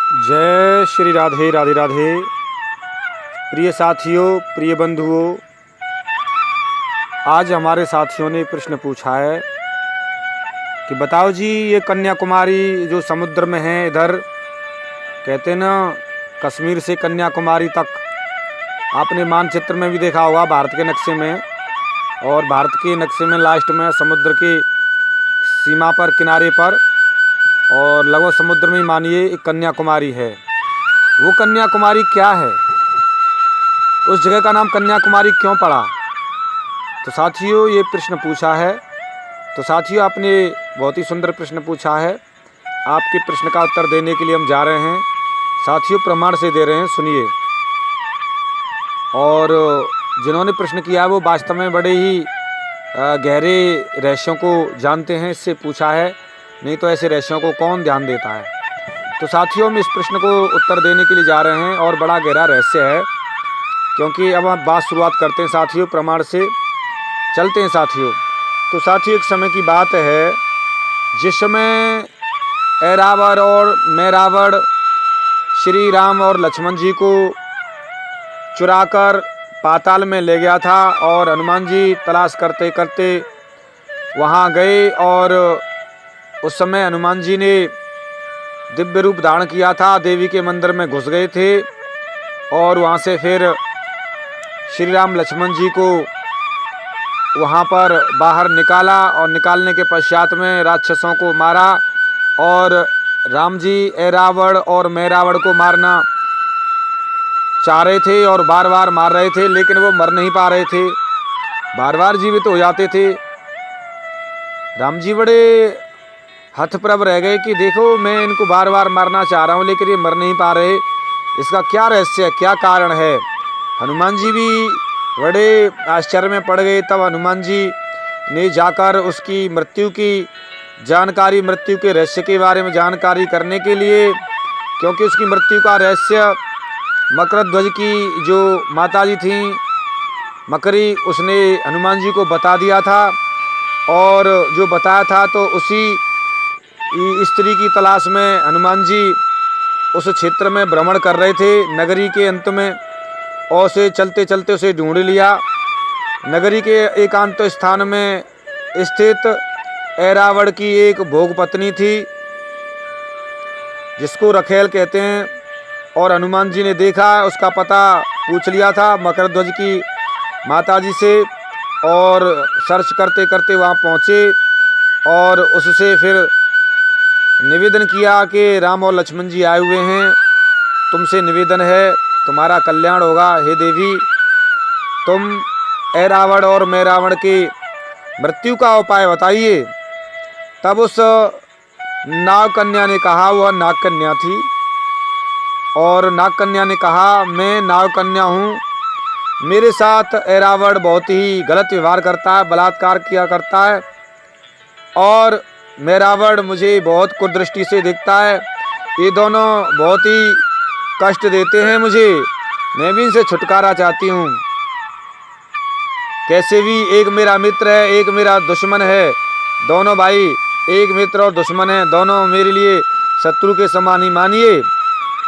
जय श्री राधे राधे राधे। प्रिय साथियों, प्रिय बंधुओं, आज हमारे साथियों ने प्रश्न पूछा है कि बताओ जी, ये कन्याकुमारी जो समुद्र में है, इधर कहते ना कश्मीर से कन्याकुमारी तक, आपने मानचित्र में भी देखा होगा, भारत के नक्शे में। और भारत के नक्शे में लास्ट में समुद्र की सीमा पर, किनारे पर, और लगभग समुद्र में ही मानिए एक कन्याकुमारी है। वो कन्याकुमारी क्या है, उस जगह का नाम कन्याकुमारी क्यों पड़ा? तो साथियों, ये प्रश्न पूछा है। तो साथियों, आपने बहुत ही सुंदर प्रश्न पूछा है। आपके प्रश्न का उत्तर देने के लिए हम जा रहे हैं। साथियों, प्रमाण से दे रहे हैं, सुनिए। और जिन्होंने प्रश्न किया है वो वास्तव में बड़े ही गहरे रहस्यों को जानते हैं, इससे पूछा है, नहीं तो ऐसे रहस्यों को कौन ध्यान देता है। तो साथियों, हम इस प्रश्न को उत्तर देने के लिए जा रहे हैं और बड़ा गहरा रहस्य है, क्योंकि अब हम बात शुरुआत करते हैं साथियों, प्रमाण से चलते हैं साथियों। तो साथियों, एक समय की बात है जिस समय ऐरावत और मैरावत श्री राम और लक्ष्मण जी को चुराकर पाताल में ले गया था, और हनुमान जी तलाश करते करते वहाँ गए। और उस समय हनुमान जी ने दिव्य रूप धारण किया था, देवी के मंदिर में घुस गए थे, और वहाँ से फिर श्री राम लक्ष्मण जी को वहाँ पर बाहर निकाला, और निकालने के पश्चात में राक्षसों को मारा। और राम जी ऐरावत और मैरावत को मारना चाह रहे थे और बार बार मार रहे थे, लेकिन वो मर नहीं पा रहे थे, बार बार जीवित हो जाते थे। राम जी बड़े हतप्रभ रह गए कि देखो, मैं इनको बार बार मारना चाह रहा हूँ लेकिन ये मर नहीं पा रहे, इसका क्या रहस्य है, क्या कारण है। हनुमान जी भी बड़े आश्चर्य में पड़ गए। तब हनुमान जी ने जाकर उसकी मृत्यु की जानकारी, मृत्यु के रहस्य के बारे में जानकारी करने के लिए, क्योंकि उसकी मृत्यु का रहस्य मकरध्वज की जो माताजी थीं मकरी, उसने हनुमान जी को बता दिया था। और जो बताया था तो उसी स्त्री की तलाश में हनुमान जी उस क्षेत्र में भ्रमण कर रहे थे नगरी के अंत में, और उसे चलते चलते उसे ढूंढ लिया। नगरी के एकांत स्थान में स्थित ऐरावत की एक भोग पत्नी थी, जिसको रखेल कहते हैं, और हनुमान जी ने देखा, उसका पता पूछ लिया था मकरध्वज की माताजी से, और सर्च करते करते वहाँ पहुँचे और उससे फिर निवेदन किया कि राम और लक्ष्मण जी आए हुए हैं, तुमसे निवेदन है, तुम्हारा कल्याण होगा, हे देवी, तुम ऐरावत और मैरावत की मृत्यु का उपाय बताइए। तब उस नाग कन्या ने कहा, वह नाग कन्या थी, और नाग कन्या ने कहा, मैं नाग कन्या हूँ, मेरे साथ ऐरावत बहुत ही गलत व्यवहार करता है, बलात्कार किया करता है, और मैरावत मुझे बहुत कुदृष्टि से देखता है, ये दोनों बहुत ही कष्ट देते हैं मुझे, मैं भी इनसे छुटकारा चाहती हूँ। कैसे भी, एक मेरा मित्र है, एक मेरा दुश्मन है, दोनों भाई एक मित्र और दुश्मन हैं, दोनों मेरे लिए शत्रु के समान ही मानिए,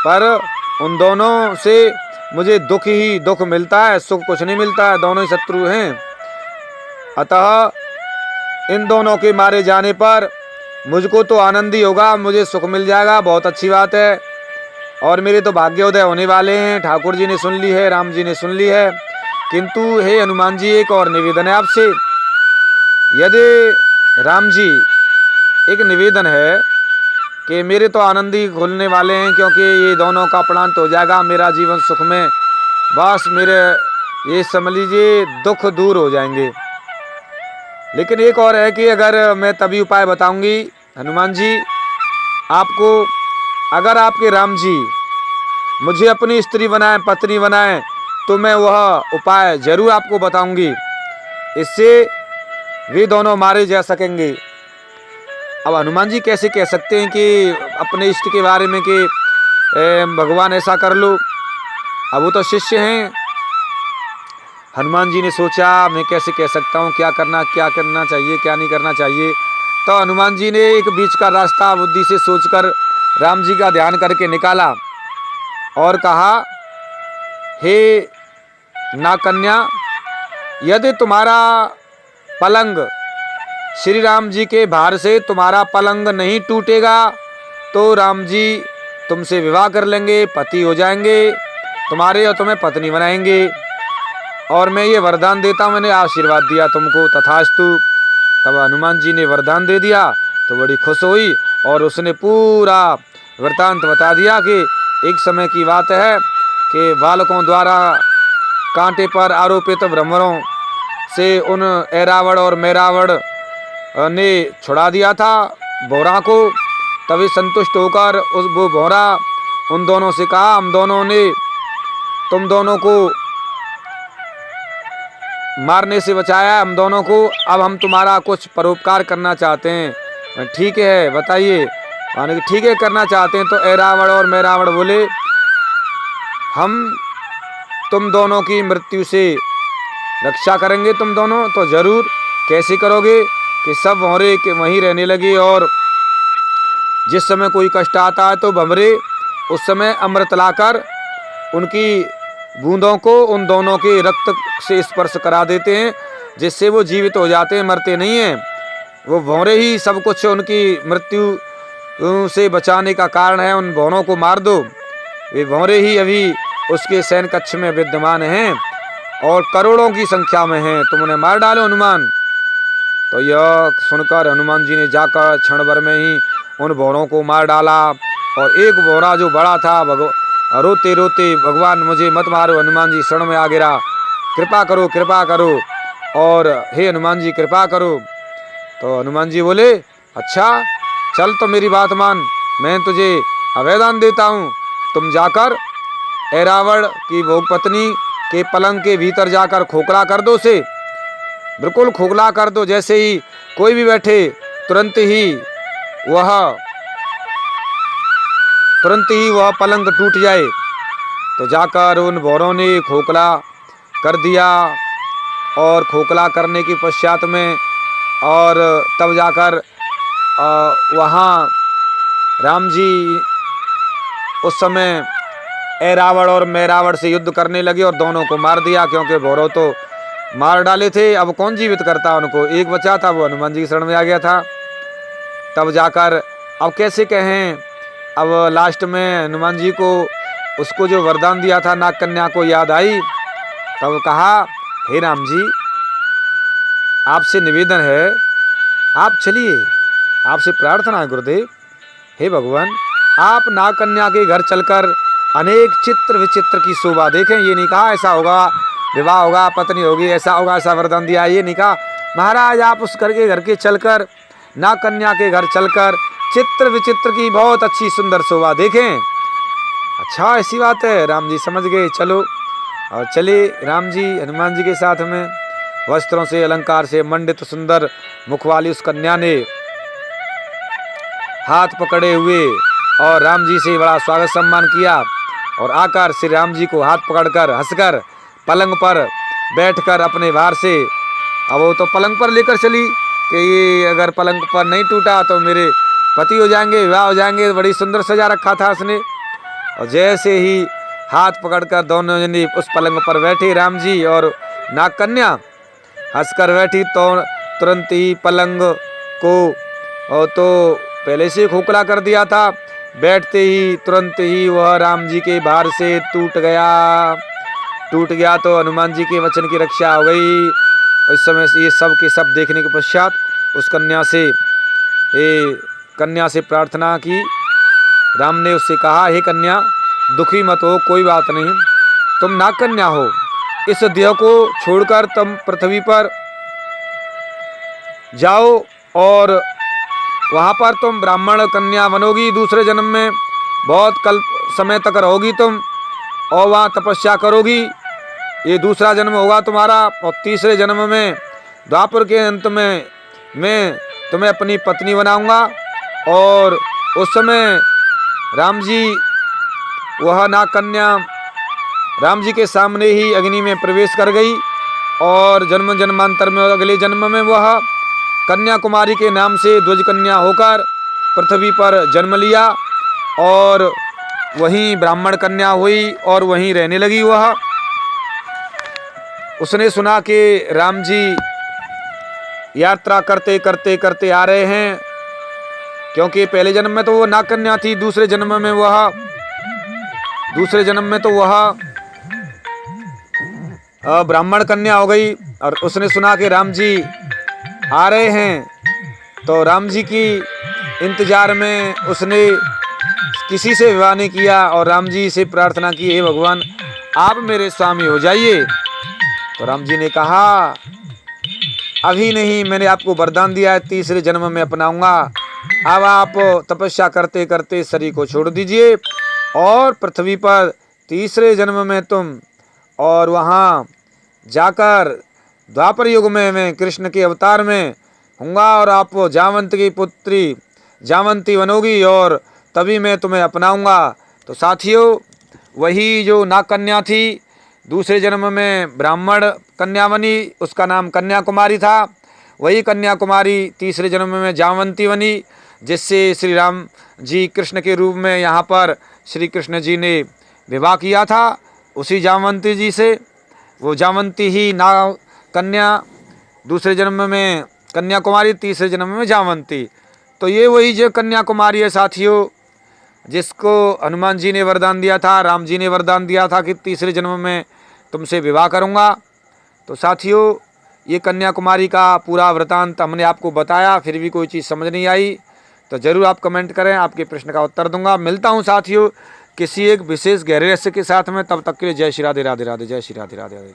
पर उन दोनों से मुझे दुख ही दुख मिलता है, सुख कुछ नहीं मिलता है, दोनों ही शत्रु हैं। अतः इन दोनों के मारे जाने पर मुझको तो आनंद ही होगा, मुझे सुख मिल जाएगा, बहुत अच्छी बात है, और मेरे तो भाग्योदय होने वाले हैं। ठाकुर जी ने सुन ली है, राम जी ने सुन ली है, किंतु हे हनुमान जी, एक और निवेदन है आपसे। यदि राम जी, एक निवेदन है कि मेरे तो आनंद ही खुलने वाले हैं, क्योंकि ये दोनों का प्रांत हो जाएगा, मेरा जीवन सुख में, बस मेरे ये समझ लीजिए दुख दूर हो जाएंगे। लेकिन एक और है कि अगर मैं तभी उपाय बताऊंगी हनुमान जी आपको, अगर आपके राम जी मुझे अपनी स्त्री बनाएं, पत्नी बनाएं, तो मैं वह उपाय जरूर आपको बताऊंगी, इससे वे दोनों मारे जा सकेंगे। अब हनुमान जी कैसे कह सकते हैं कि अपने इष्ट के बारे में कि भगवान ऐसा कर लो, अब वो तो शिष्य हैं। हनुमान जी ने सोचा, मैं कैसे कह सकता हूँ, क्या करना चाहिए, क्या नहीं करना चाहिए। तो हनुमान जी ने एक बीच का रास्ता बुद्धि से सोचकर राम जी का ध्यान करके निकाला और कहा, हे नागकन्या, यदि तुम्हारा पलंग श्री राम जी के भार से तुम्हारा पलंग नहीं टूटेगा तो राम जी तुमसे विवाह कर लेंगे, पति हो जाएंगे तुम्हारे और तुम्हें पत्नी बनाएंगे। और मैं ये वरदान देता हूँ, मैंने आशीर्वाद दिया तुमको, तथास्तु। तब हनुमान जी ने वरदान दे दिया तो बड़ी खुश हुई और उसने पूरा वृतांत बता दिया कि एक समय की बात है कि बालकों द्वारा कांटे पर आरोपित भ्रमरों से उन ऐरावण और मैरावण ने छुड़ा दिया था भौरा को। तभी संतुष्ट होकर वो भौरा उन दोनों से कहा, हम दोनों ने तुम दोनों को मारने से बचाया, हम दोनों को, अब हम तुम्हारा कुछ परोपकार करना चाहते हैं। ठीक है, बताइए। माने कि ठीक है, करना चाहते हैं। तो ऐरावण और मैरावण बोले, हम तुम दोनों की मृत्यु से रक्षा करेंगे, तुम दोनों तो जरूर। कैसे करोगे? कि सब भंवरे के वहीं रहने लगे और जिस समय कोई कष्ट आता है तो भंवरे उस समय अमृत लाकर उनकी बूंदों को उन दोनों के रक्त से स्पर्श करा देते हैं, जिससे वो जीवित हो जाते हैं, मरते नहीं हैं। वो भंवरे ही सब कुछ उनकी मृत्यु से बचाने का कारण है। उन भंवरों को मार दो। वे भंवरे ही अभी उसके सैन्य कक्ष में विद्यमान हैं और करोड़ों की संख्या में हैं, तुम उन्हें मार डालो हनुमान। तो यह सुनकर हनुमान जी ने जाकर क्षण भर में ही उन भौरों को मार डाला। और एक भौरा जो बड़ा था रोते रोते, भगवान मुझे मत मारो, हनुमान जी शरण में आ गिरा, कृपा करो कृपा करो, और हे हनुमान जी कृपा करो। तो हनुमान जी बोले, अच्छा चल तो मेरी बात मान, मैं तुझे अभयदान देता हूँ। तुम जाकर ऐरावण की भोग पत्नी के पलंग के भीतर जाकर खोखला कर दो उसे, बिल्कुल खोखला कर दो। जैसे ही कोई भी बैठे तुरंत ही वह पलंग टूट जाए। तो जाकर उन भौरों ने खोखला कर दिया और खोखला करने के पश्चात में और तब जाकर वहाँ राम जी उस समय ऐरावण और मैरावण से युद्ध करने लगे और दोनों को मार दिया, क्योंकि भौरों तो मार डाले थे, अब कौन जीवित करता उनको। एक बचा था, वो हनुमान जी की शरण में आ गया था। तब जाकर अब कैसे कहें, अब लास्ट में हनुमान जी को उसको जो वरदान दिया था नागकन्या को याद आई। तब कहा, हे राम जी, आपसे निवेदन है, आप चलिए, आपसे प्रार्थना है गुरुदेव। हे भगवान, आप नागकन्या के घर चलकर अनेक चित्र विचित्र की शोभा देखें। ये नहीं कहा ऐसा होगा, विवाह होगा, पत्नी होगी, ऐसा होगा, ऐसा वरदान दिया, ये नहीं कहा। महाराज आप उस घर के चलकर, नागकन्या के घर चलकर चित्र विचित्र की बहुत अच्छी सुंदर शोभा देखें। अच्छा ऐसी बात है, राम जी समझ गए, चलो। और चले राम जी हनुमान जी के साथ में। वस्त्रों से अलंकार से मंडित सुंदर मुख वाली उस कन्या ने हाथ पकड़े हुए और राम जी से बड़ा स्वागत सम्मान किया और आकर श्री राम जी को हाथ पकड़कर हंसकर पलंग पर बैठकर अपने भार से, अब वो तो पलंग पर लेकर चली कि ये अगर पलंग पर नहीं टूटा तो मेरे पति हो जाएंगे, विवाह हो जाएंगे। बड़ी सुंदर सजा रखा था उसने। और जैसे ही हाथ पकड़कर दोनों जने उस पलंग पर बैठे, राम जी और नागकन्या हंसकर बैठी, तो तुरंत ही पलंग को तो पहले से खोखला कर दिया था, बैठते ही तुरंत ही वह राम जी के भार से टूट गया। तो हनुमान जी के वचन की रक्षा हो गई। उस समय ये सब के सब देखने के पश्चात उस कन्या से प्रार्थना की। राम ने उससे कहा, हे कन्या, दुखी मत हो, कोई बात नहीं, तुम नागकन्या हो, इस देह को छोड़कर तुम पृथ्वी पर जाओ और वहाँ पर तुम ब्राह्मण कन्या बनोगी। दूसरे जन्म में बहुत कल्प समय तक रहोगी तुम और वहाँ तपस्या करोगी। ये दूसरा जन्म होगा तुम्हारा। और तीसरे जन्म में द्वापर के अंत में मैं तुम्हें अपनी पत्नी बनाऊंगा। और उस समय राम जी, वह नागकन्या राम जी के सामने ही अग्नि में प्रवेश कर गई और जन्म जन्मांतर में अगले जन्म में वह कन्याकुमारी के नाम से ध्वज कन्या होकर पृथ्वी पर जन्म लिया। और वहीं ब्राह्मण कन्या हुई और वहीं रहने लगी वह। उसने सुना कि राम जी यात्रा करते करते करते आ रहे हैं, क्योंकि पहले जन्म में तो वो नाग कन्या थी, दूसरे जन्म में तो वह ब्राह्मण कन्या हो गई। और उसने सुना कि राम जी आ रहे हैं, तो राम जी की इंतजार में उसने किसी से विवाह नहीं किया और राम जी से प्रार्थना की, हे भगवान आप मेरे स्वामी हो जाइए। तो राम जी ने कहा अभी नहीं, मैंने आपको वरदान दिया है, तीसरे जन्म में अपनाऊंगा। अब आप तपस्या करते करते शरीर को छोड़ दीजिए और पृथ्वी पर तीसरे जन्म में तुम और वहाँ जाकर द्वापर युग में मैं कृष्ण के अवतार में हूँगा और आप जावंत की पुत्री जावंती बनोगी और तभी मैं तुम्हें अपनाऊंगा। तो साथियों, वही जो नाग कन्या थी दूसरे जन्म में ब्राह्मण कन्या बनी, उसका नाम कन्याकुमारी था। वही कन्याकुमारी तीसरे जन्म में जावंती बनी, जिससे श्री राम जी कृष्ण के रूप में यहाँ पर श्री कृष्ण जी ने विवाह किया था उसी जावंती जी से। वो जावंती ही नाग कन्या, दूसरे जन्म में कन्याकुमारी, तीसरे जन्म में जावंती। तो ये वही जो कन्याकुमारी है साथियों, जिसको हनुमान जी ने वरदान दिया था, राम जी ने वरदान दिया था कि तीसरे जन्म में तुमसे विवाह करूँगा। तो साथियों, ये कन्याकुमारी का पूरा वृतांत हमने आपको बताया, फिर भी कोई चीज़ समझ नहीं आई तो ज़रूर आप कमेंट करें, आपके प्रश्न का उत्तर दूंगा। मिलता हूँ साथियों किसी एक विशेष गहरे रहस्य के साथ में, तब तक के लिए जय श्री राधे राधे राधे, जय श्री राधे राधे राधे।